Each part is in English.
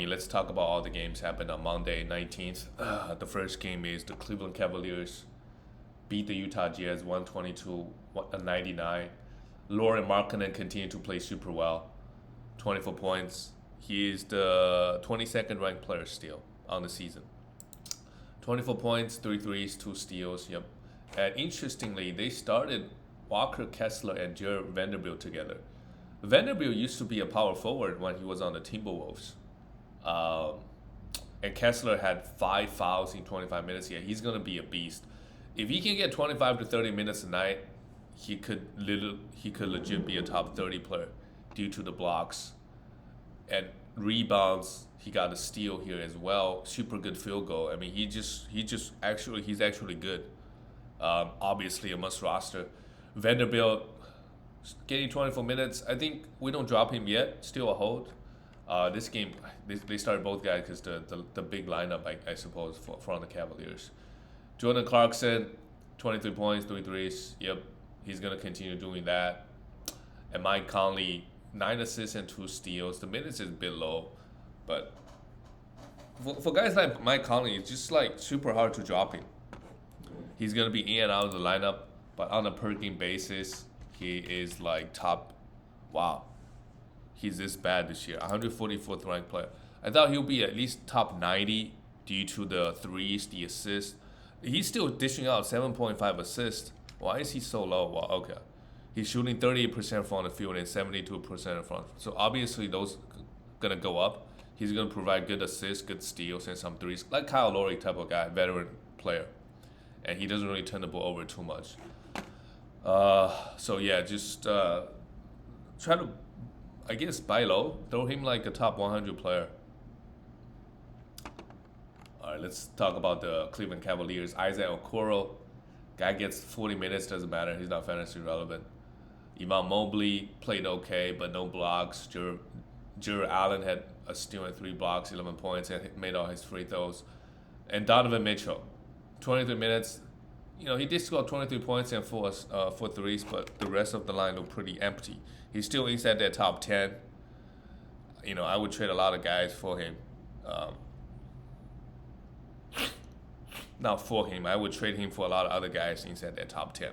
Let's talk about all the games happened on Monday 19th. The first game is the Cleveland Cavaliers beat the Utah Jazz 122-99. Lauren Markkanen continued to play super well, 24 points. He is the 22nd ranked player still on the season. 24 points, 3 threes, 2 steals. Yep. And interestingly, they started Walker Kessler and Jared Vanderbilt together. Vanderbilt used to be a power forward when he was on the Timberwolves. Um, and Kessler had 5 fouls in 25 minutes. Yeah, he's gonna be a beast. If he can get 25 to 30 minutes a night, he could legit be a top 30 player due to the blocks and rebounds. He got a steal here as well. Super good field goal. I mean, he's actually good. Obviously a must roster. Vanderbilt getting 24 minutes. I think we don't drop him yet. Still a hold. This game, they started both guys because the big lineup, I suppose, for the Cavaliers. Jordan Clarkson, 23 points, 3 threes. Yep, he's going to continue doing that. And Mike Conley, 9 assists and 2 steals. The minutes is a bit low, but for guys like Mike Conley, it's just like super hard to drop him. He's going to be in and out of the lineup, but on a per game basis, he is like top. Wow. He's this bad this year. 144th ranked player. I thought he'll be at least top 90 due to the threes, the assists. He's still dishing out 7.5 assists. Why is he so low? Well, okay. He's shooting 38% from the field and 72% in front. So obviously those gonna go up. He's gonna provide good assists, good steals, and some threes. Like Kyle Lowry type of guy, veteran player. And he doesn't really turn the ball over too much. So yeah, just try to, I guess, buy low. Throw him like a top 100 player. All right, let's talk about the Cleveland Cavaliers. Isaac Okoro, guy gets 40 minutes, doesn't matter. He's not fantasy relevant. Iman Mobley played okay, but no blocks. Jared Allen had a steal and 3 blocks, 11 points, and made all his free throws. And Donovan Mitchell, 23 minutes. You know, he did score 23 points and 4 threes, but the rest of the line looked pretty empty. He's still inside that top 10. You know, I would trade a lot of guys for him. Not for him. I would trade him for a lot of other guys inside that top 10.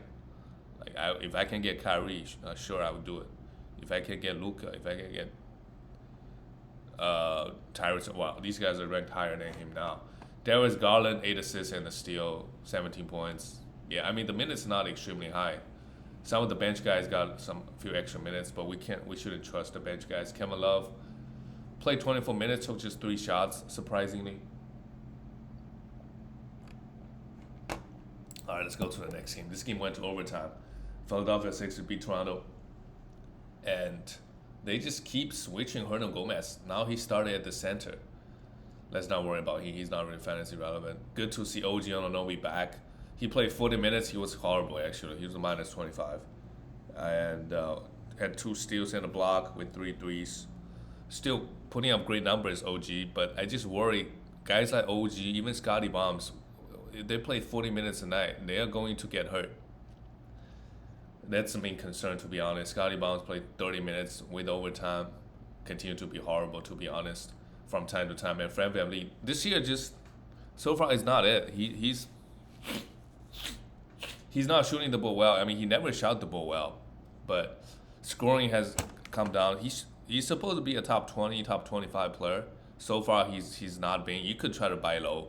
Like, if I can get Kyrie, sure, I would do it. If I can get Luka, if I can get Tyrese, well, these guys are ranked higher than him now. Darius Garland, 8 assists and a steal, 17 points. Yeah, I mean, the minutes are not extremely high. Some of the bench guys got few extra minutes, but we shouldn't trust the bench guys. Kevin Love played 24 minutes, took just 3 shots, surprisingly. All right, let's go to the next game. This game went to overtime. Philadelphia Sixers beat Toronto, and they just keep switching Hernan Gomez. Now he started at the center. Let's not worry about him. He's not really fantasy relevant. Good to see OG Anunoby back. He played 40 minutes. He was horrible, actually. He was a minus 25. And had 2 steals and a block with 3 threes. Still putting up great numbers, OG. But I just worry, guys like OG, even Scotty Barnes, they play 40 minutes a night. They are going to get hurt. That's the main concern, to be honest. Scotty Barnes played 30 minutes with overtime. Continue to be horrible, to be honest, from time to time. And Fred VanVleet, this year just, so far, is not it. He's not shooting the ball well. I mean, he never shot the ball well. But scoring has come down. He's supposed to be a top 20, top 25 player. So far, he's not been. You could try to buy low.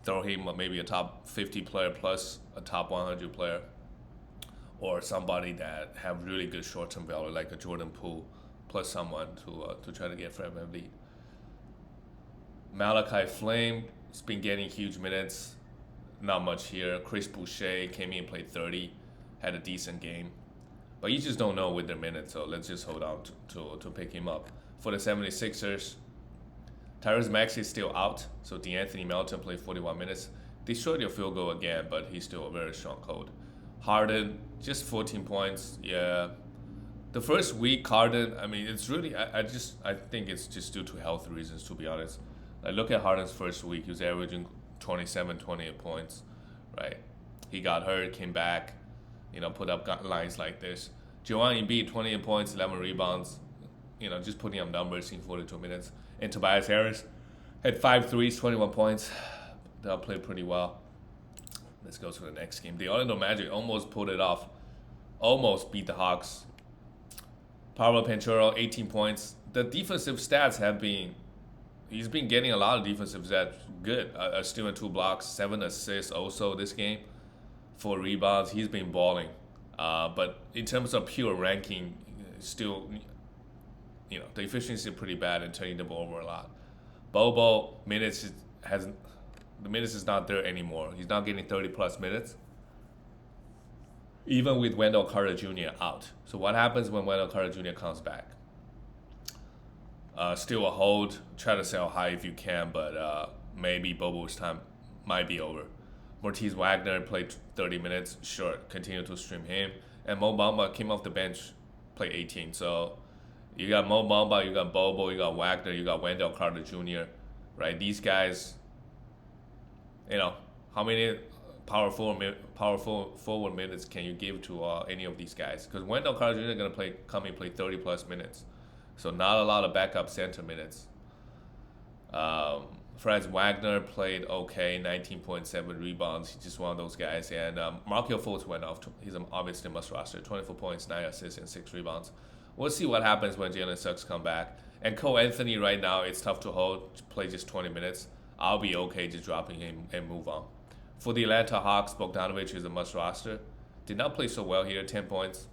Throw him maybe a top 50 player plus a top 100 player. Or somebody that have really good short-term value, like a Jordan Poole, plus someone to try to get Fred VanVleet. Malachi Flame has been getting huge minutes. Not much here. Chris Boucher came in, played 30, had a decent game. But you just don't know with their minutes, so let's just hold on to pick him up. For the 76ers, Tyrese Maxey is still out, so DeAnthony Melton played 41 minutes. Destroyed your field goal again, but he's still a very strong hold. Harden, just 14 points. Yeah. The first week, Harden, I mean, it's really, I think it's just due to health reasons, to be honest. Like, look at Harden's first week. He was averaging 27, 28 points, right? He got hurt, came back, put up lines like this. Joel Embiid, 28 points, 11 rebounds, just putting up numbers in 42 minutes. And Tobias Harris had 5 threes, 21 points. They'll play pretty well. Let's go to the next game. The Orlando Magic almost pulled it off. Almost beat the Hawks. Paolo Banchero, 18 points. The defensive stats have been... He's been getting a lot of defensive stats. Good. A steal and 2 blocks. 7 assists also this game. 4 rebounds. He's been balling. But in terms of pure ranking, still... the efficiency is pretty bad and turning the ball over a lot. Bobo, the minutes is not there anymore. He's not getting 30-plus minutes, even with Wendell Carter Jr. out. So what happens when Wendell Carter Jr. comes back? Still a hold. Try to sell high if you can, but maybe Bobo's time might be over. Mortiz Wagner played 30 minutes. Sure, continue to stream him. And Mo Bamba came off the bench, played 18. So you got Mo Bamba, you got Bobo, you got Wagner, you got Wendell Carter Jr., right? These guys, how many power forward minutes can you give to any of these guys? Because Wendell Carter Jr. is going to come and play 30-plus minutes. So not a lot of backup center minutes. Franz Wagner played okay, 19.7 rebounds. He's just one of those guys. And Markelle Fultz went off. He's obviously a must roster. 24 points, 9 assists, and 6 rebounds. We'll see what happens when Jalen Suggs come back. And Cole Anthony right now, it's tough to hold. Play just 20 minutes. I'll be okay just dropping him and move on. For the Atlanta Hawks, Bogdanovic is a must roster. Did not play so well here, 10 points.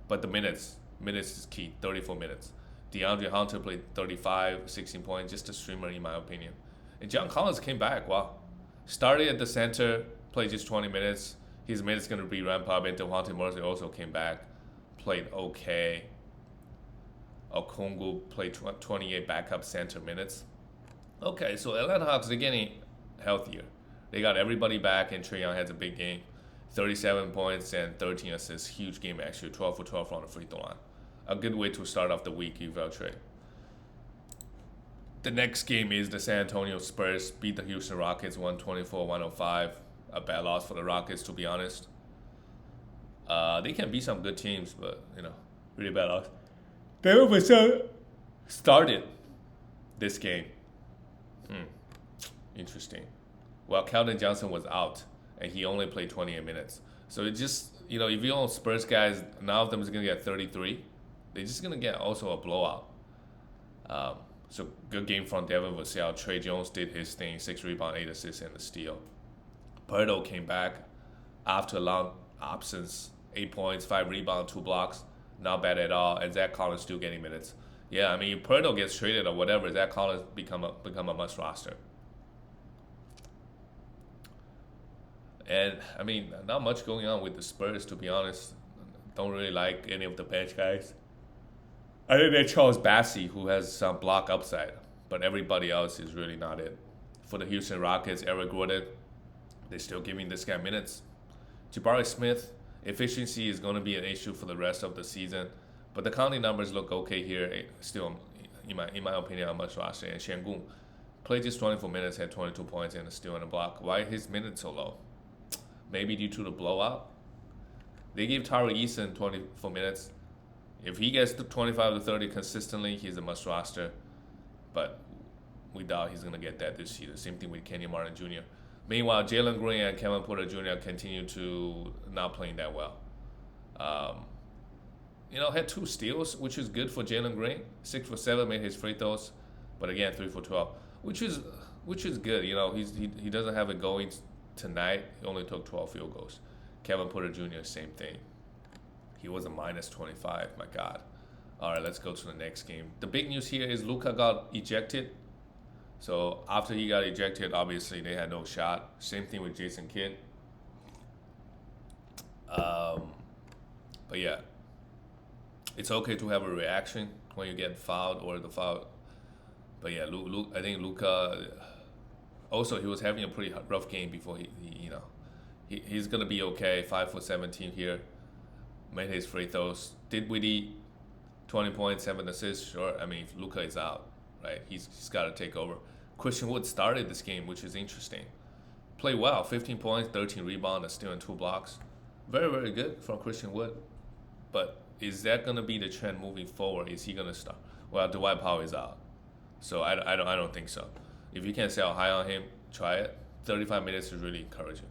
But the minutes is key, 34 minutes. DeAndre Hunter played 35, 16 points, just a streamer in my opinion. And John Collins came back, wow. Started at the center, played just 20 minutes. His minutes going to be ramped up, and Devontae Murray also came back, played okay. Okongwu played 28 backup center minutes. Okay, so Atlanta Hawks, they're getting healthier. They got everybody back, and Trae Young has a big game. 37 points and 13 assists. Huge game, actually. 12 for 12 on the free throw line. A good way to start off the week without Trae. The next game is the San Antonio Spurs beat the Houston Rockets 124-105. A bad loss for the Rockets, to be honest. They can beat some good teams, but, really bad loss. David Vassell started this game. Interesting. Well, Keldon Johnson was out, and he only played 28 minutes. So it just, if you own Spurs guys, none of them is going to get 33. They're just going to get also a blowout. So good game from Devin Vassell. Trey Jones did his thing, 6 rebounds, 8 assists, and a steal. Pirtle came back after a long absence, 8 points, 5 rebounds, 2 blocks. Not bad at all. And Zach Collins still getting minutes. Yeah, if Pirtle gets traded or whatever, Zach Collins become a must roster. And, not much going on with the Spurs, to be honest. Don't really like any of the bench guys. I think that Charles Bassey, who has some block upside, but everybody else is really not it. For the Houston Rockets, Eric Gordon, they're still giving this guy minutes. Jabari Smith, efficiency is going to be an issue for the rest of the season, but the counting numbers look okay here. Still, in my opinion, a must roster. And Şengün played just 24 minutes, had 22 points, and a steal and a block. Why is his minutes so low? Maybe due to the blowout. They gave Tari Eason 24 minutes. If he gets to 25 to 30 consistently, he's a must roster. But we doubt he's going to get that this season. Same thing with Kenny Martin Jr. Meanwhile, Jalen Green and Kevin Porter Jr. continue to not playing that well. Had 2 steals, which is good for Jalen Green. 6 for 7, made his free throws. But again, 3 for 12, which is good. He doesn't have it going tonight. He only took 12 field goals. Kevin Porter Jr., same thing. He was a minus 25. My God. All right, let's go to the next game. The big news here is Luka got ejected. So after he got ejected, obviously they had no shot. Same thing with Jason Kidd. But yeah, it's okay to have a reaction when you get fouled or the foul. But yeah, I think Luka. Also, he was having a pretty rough game before he's gonna be okay. 5 for 17 here. Made his free throws. Did Witty 20 points, 7 assists? Sure. If Luka is out, right, he's got to take over. Christian Wood started this game, which is interesting. Played well, 15 points, 13 rebounds, a steal and 2 blocks. Very, very good from Christian Wood. But is that going to be the trend moving forward? Is he going to start? Well, Dwight Powell is out. So I don't think so. If you can sell high on him, try it. 35 minutes is really encouraging.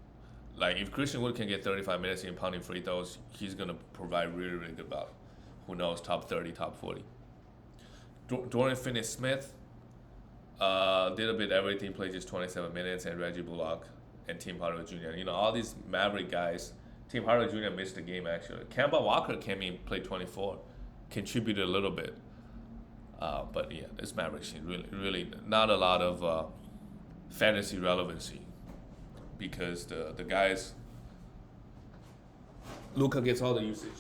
Like if Christian Wood can get 35 minutes in pounding free throws, he's gonna provide really good value. Who knows, top 30, top 40. Dorian Finney-Smith did a bit everything, played just 27 minutes, and Reggie Bullock and Tim Hardaway Jr. You know, all these Maverick guys. Tim Hardaway Jr. missed the game actually. Kemba Walker came in, played 24, contributed a little bit. But yeah, this Mavericks team really not a lot of fantasy relevancy because the guys. Luka gets all the usage.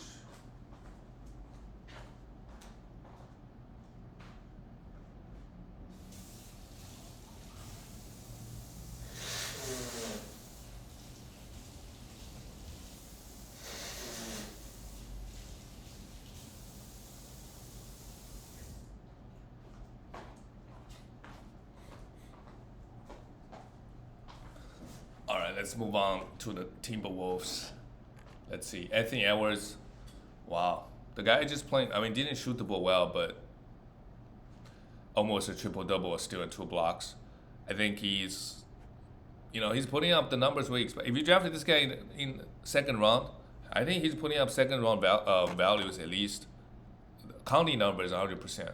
All right, let's move on to the Timberwolves. Let's see, Anthony Edwards. Wow, the guy just playing. I mean, didn't shoot the ball well, but almost a triple double, a steal and 2 blocks. I think he's putting up the numbers we expect. If you drafted this guy in second round, I think he's putting up second round values at least. Counting numbers 100%.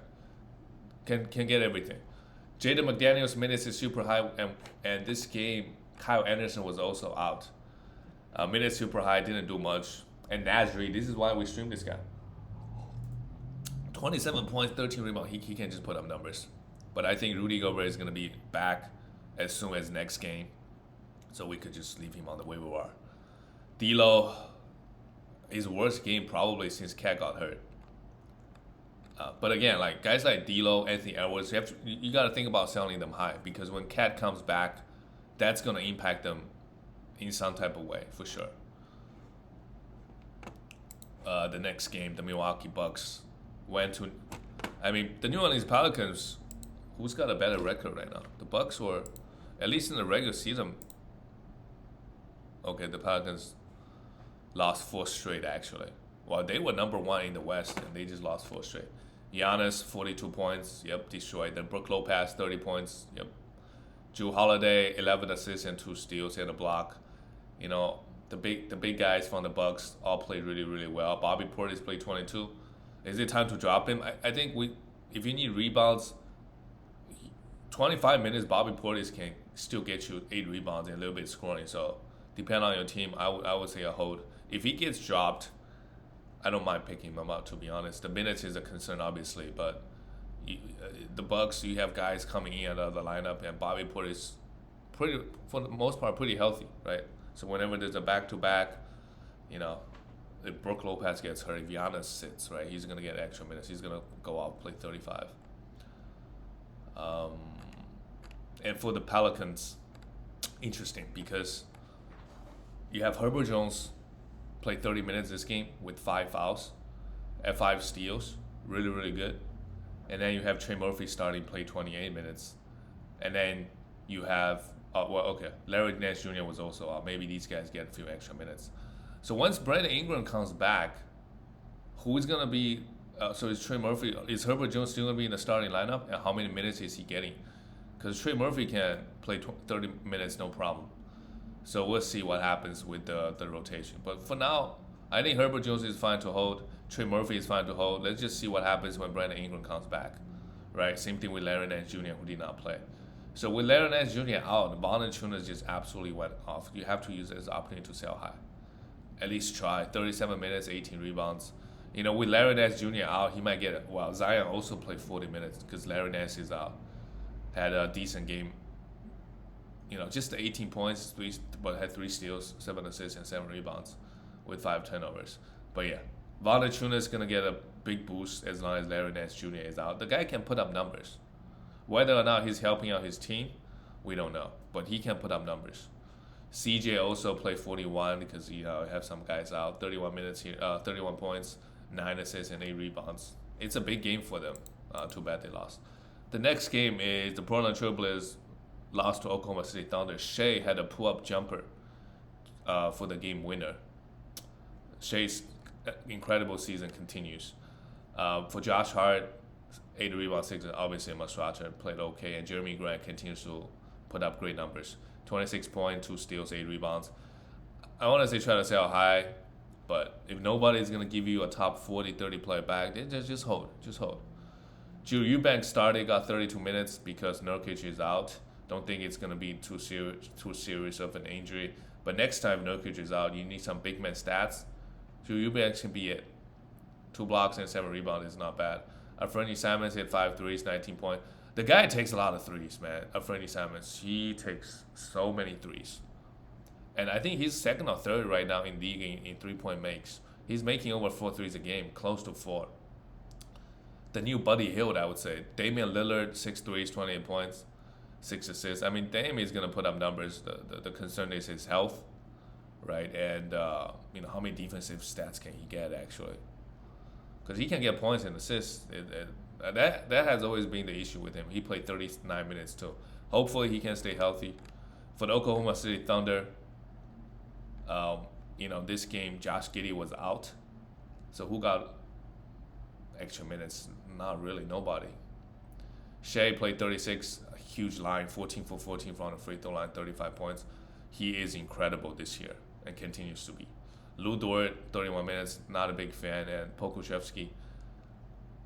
Can get everything. Jaden McDaniels' minutes is super high, and this game Kyle Anderson was also out. Minutes super high, didn't do much. And Nasri, this is why we stream this guy. 27 points, 13 rebounds. He can just put up numbers. But I think Rudy Gobert is going to be back as soon as next game. So we could just leave him on the waiver wire. D'Lo, his worst game probably since Cat got hurt. But again, like guys like D'Lo, Anthony Edwards, you got to think about selling them high because when Cat comes back, that's going to impact them in some type of way for sure. The next game, the Milwaukee Bucks went to. I mean, the New Orleans Pelicans. Who's got a better record right now? The Bucks or, at least in the regular season. Okay, the Pelicans lost 4 straight actually. Well, they were number 1 in the West and they just lost 4 straight. Giannis 42 points. Yep, destroyed. Then Brook Lopez 30 points. Yep. Jrue Holiday 11 assists and 2 steals and a block. You know, the big guys from the Bucks all played really well. Bobby Portis played 22. Is it time to drop him? I think if you need rebounds, 25 minutes Bobby Portis can still get you 8 rebounds and a little bit scoring. So depending on your team, I would say a hold. If he gets dropped, I don't mind picking him up to be honest. The minutes is a concern obviously, but the Bucks, you have guys coming in out of the lineup, and Bobby Portis pretty for the most part pretty healthy, right? So whenever there's a back-to-back, you know, if Brook Lopez gets hurt, if Giannis sits, right, he's going to get extra minutes. He's going to go out and play 35. And for the Pelicans, interesting because you have Herbert Jones play 30 minutes this game with 5 fouls and 5 steals. Really good. And then you have Trey Murphy starting, play 28 minutes. And then you have, Larry Nance Jr. was also out. Maybe these guys get a few extra minutes. So once Brandon Ingram comes back, who is going to be, so is Trey Murphy, is Herbert Jones still going to be in the starting lineup? And how many minutes is he getting? Because Trey Murphy can play 30 minutes, no problem. So we'll see what happens with the rotation. But for now, I think Herbert Jones is fine to hold. Trey Murphy is fine to hold. Let's just see what happens when Brandon Ingram comes back. Right? Same thing with Larry Nance Jr., who did not play. So with Larry Nance Jr. out, Valanciunas just absolutely went off. You have to use it as an opportunity to sell high. At least try. 37 minutes, 18 rebounds. You know, with Larry Nance Jr. out, he might get it. Well, Zion also played 40 minutes because Larry Nance is out. Had a decent game. You know, just the 18 points, but had 3 steals, 7 assists, and 7 rebounds with 5 turnovers. But yeah, Valanciunas is going to get a big boost as long as Larry Nance Jr. is out. The guy can put up numbers. Whether or not he's helping out his team, we don't know. But he can put up numbers. CJ also played 41 because, you know, have some guys out. 31 minutes here, 31 points, 9 assists, and 8 rebounds. It's a big game for them. Too bad they lost. The next game is the Portland Trail Blazers lost to Oklahoma City Thunder. Shea had a pull-up jumper for the game winner. Shea's incredible season continues. For Josh Hart, 8 rebounds, 6 obviously must roster, played okay, and Jeremy Grant continues to put up great numbers. 26 points, 2 steals, 8 rebounds. I want to say try to sell high, but if nobody's going to give you a top 40, 30 player back, then just hold. Just hold. Drew Eubanks started, got 32 minutes because Nurkic is out. Don't think it's going to be too serious of an injury. But next time Nurkic is out, you need some big man stats. Drew Eubanks can be it. 2 blocks and 7 rebounds is not bad. Anfernee Simons hit 5 threes, 19 points. The guy takes a lot of threes, man. Anfernee Simons, he takes so many threes. And I think he's second or third right now in league in 3-point makes. He's making over 4 threes a game, close to 4. The new Buddy Hield, I would say. Damian Lillard, 6 threes, 28 points, 6 assists. I mean, Dame is going to put up numbers. The concern is his health, right? And, how many defensive stats can he get, actually? Because he can get points and assists. That has always been the issue with him. He played 39 minutes, too. Hopefully, he can stay healthy. For the Oklahoma City Thunder, this game, Josh Giddey was out. So who got extra minutes? Not really, nobody. Shea played 36, a huge line, 14 for 14 from the free throw line, 35 points. He is incredible this year and continues to be. Lou Dort, 31 minutes, not a big fan. And Pokusevski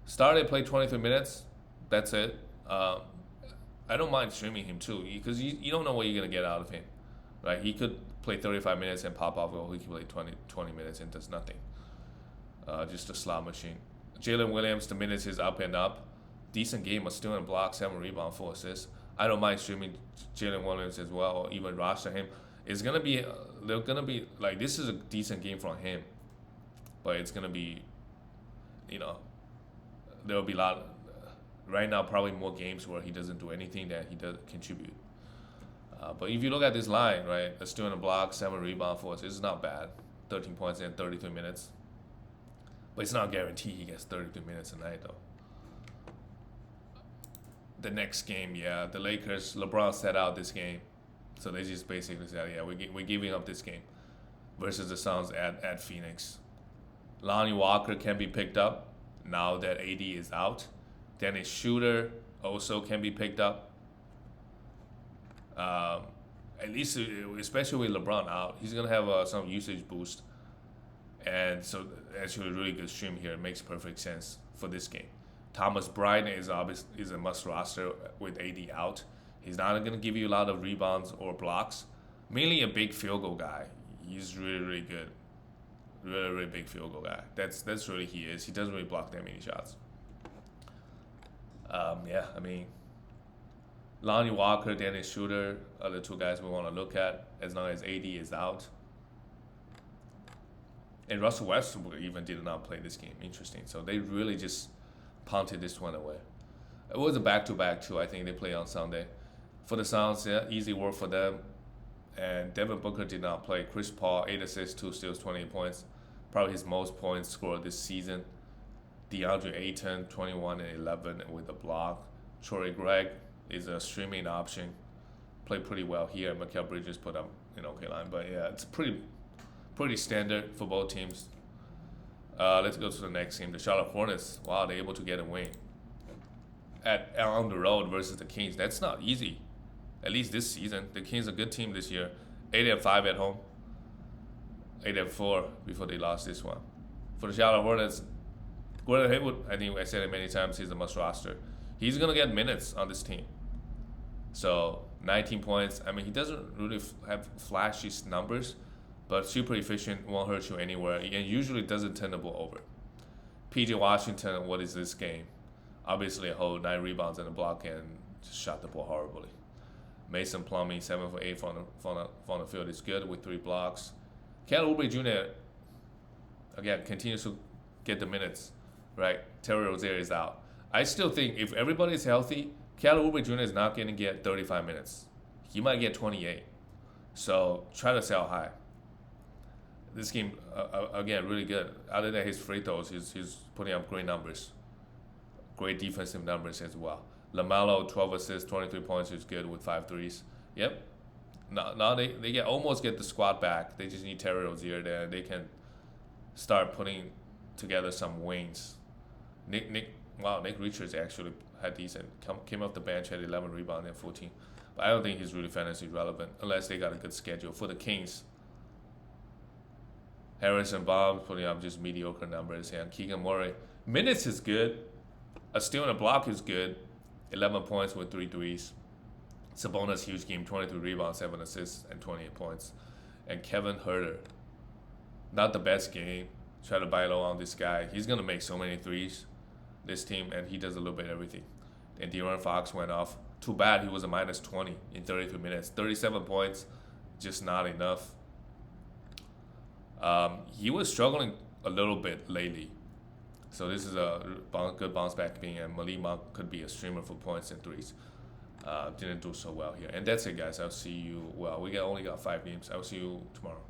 started, played 23 minutes. That's it. I don't mind streaming him too because you don't know what you're going to get out of him. Right? He could play 35 minutes and pop off, or he could play 20 minutes and does nothing. Just a slot machine. Jalen Williams, the minutes is up and up. Decent game, a steal and block, 7 rebounds, 4 assists. I don't mind streaming Jalen Williams as well, or even roster him. It's gonna be, they're gonna be like, this is a decent game from him, but it's gonna be, there'll be a lot. Right now, probably more games where he doesn't do anything that he does contribute. But if you look at this line, right, a steal and a block, 7 rebounds, 4 assists, it's not bad. 13 points in 33 minutes. But it's not guaranteed he gets 33 minutes a night, though. The next game, the Lakers, LeBron set out this game. So they just basically said, we're giving up this game versus the Suns at Phoenix. Lonnie Walker can be picked up now that AD is out. Dennis Schroeder also can be picked up. At least, especially with LeBron out, he's going to have some usage boost. And so actually a really good stream here. It makes perfect sense for this game. Thomas Bryant is a must roster with AD out. He's not going to give you a lot of rebounds or blocks. Mainly a big field goal guy. He's really, really good. Really, really big field goal guy. That's really he is. He doesn't really block that many shots. Lonnie Walker, Dennis Schroeder are the 2 guys we want to look at as long as AD is out. And Russell Westbrook even did not play this game. Interesting. So they really just punted this one away. It was a back-to-back too. I think they play on Sunday. For the Suns, easy work for them. And Devin Booker did not play. Chris Paul, 8 assists, 2 steals, 28 points. Probably his most points scored this season. DeAndre Ayton, 21 and 11 with a block. Torrey Craig is a streaming option. Played pretty well here. Mikal Bridges put up an okay line. But it's pretty standard for both teams. Let's go to the next game. The Charlotte Hornets. Wow, they're able to get a win on the road versus the Kings. That's not easy. At least this season. The Kings are a good team this year. 8-5 at home. 8-4 before they lost this one. For the Charlotte Hornets, Gordon Hayward, I think I said it many times, he's a must roster. He's going to get minutes on this team. So, 19 points. I mean, he doesn't really have flashy numbers, but super efficient, won't hurt you anywhere, and usually doesn't turn the ball over. PJ Washington, what is this game? Obviously, a whole 9 rebounds and a block and just shot the ball horribly. Mason Plumlee, 7 for 8 from the field is good with 3 blocks. Kelly Oubre Jr., again, continues to get the minutes, right? Terry Rozier is out. I still think if everybody is healthy, Kelly Oubre Jr. is not going to get 35 minutes. He might get 28. So try to sell high. This game, again, really good. Other than his free throws, he's putting up great numbers. Great defensive numbers as well. LaMelo, 12 assists, 23 points is good with 5 threes. Yep. Now they almost get the squad back. They just need Terry Rozier there. They can start putting together some wings. Nick Wow, Nick Richards actually had decent. Came off the bench, had 11 rebounds and 14. But I don't think he's really fantasy relevant unless they got a good schedule. For the Kings, Harrison Barnes putting up just mediocre numbers. And Keegan Murray, minutes is good. A steal and a block is good. 11 points with 3 threes. Sabonis, huge game, 22 rebounds, 7 assists, and 28 points. And Kevin Huerter, not the best game. Try to buy low on this guy. He's going to make so many threes, this team, and he does a little bit of everything. And De'Aaron Fox went off. Too bad he was a minus 20 in 33 minutes. 37 points, just not enough. He was struggling a little bit lately. So this is a good bounce back game, and Malik Monk could be a streamer for points and threes. Didn't do so well here. And that's it, guys. I'll see you. Well, only got 5 games. I'll see you tomorrow.